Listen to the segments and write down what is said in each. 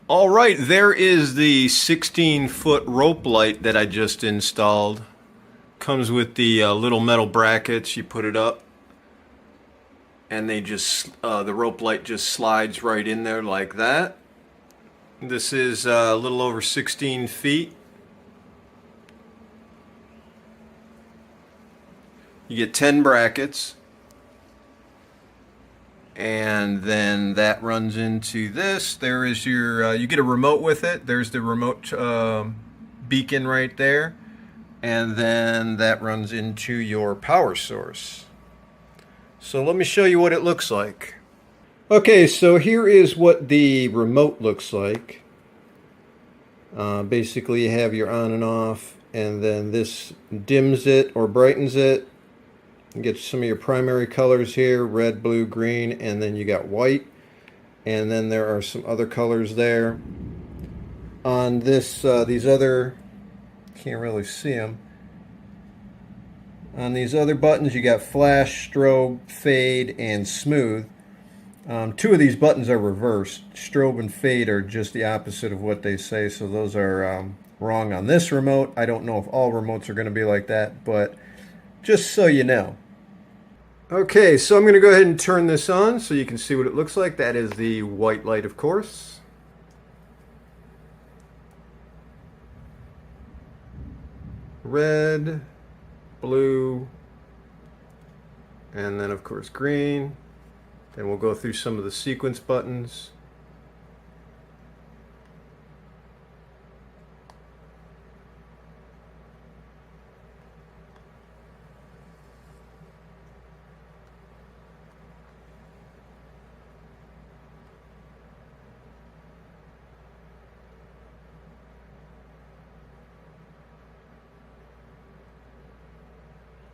All right, there is the 16-foot rope light that I just installed. Comes with the little metal brackets. You put it up, and they just the rope light just slides right in there like that. This is a little over 16 feet. You get 10 brackets. And then that runs into this. There is your, you get a remote with it. There's the remote beacon right there. And then that runs into your power source. So let me show you what it looks like. Okay, so here is what the remote looks like. Basically you have your on and off, and then this dims it or brightens it. You get some of your primary colors here, red, blue, green, and then you got white. And then there are some other colors there. On this, these other, can't really see them. On these other buttons, you got flash, strobe, fade, and smooth. Two of these buttons are reversed. Strobe and fade are just the opposite of what they say, so those are wrong on this remote. I don't know if all remotes are going to be like that, but just so you know. Okay, so I'm going to go ahead and turn this on so you can see what it looks like. That is the white light, of course. Red, blue, and then of course green. Then we'll go through some of the sequence buttons.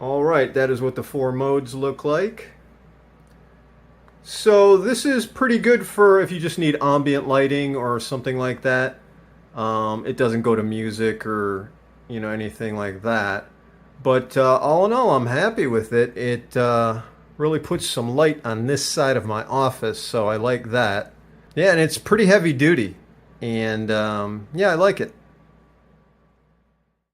Alright, that is what the 4 modes look like. So this is pretty good for if you just need ambient lighting or something like that. It doesn't go to music or anything like that. But all in all, I'm happy with it. It really puts some light on this side of my office, so I like that. Yeah, and it's pretty heavy duty. And yeah, I like it.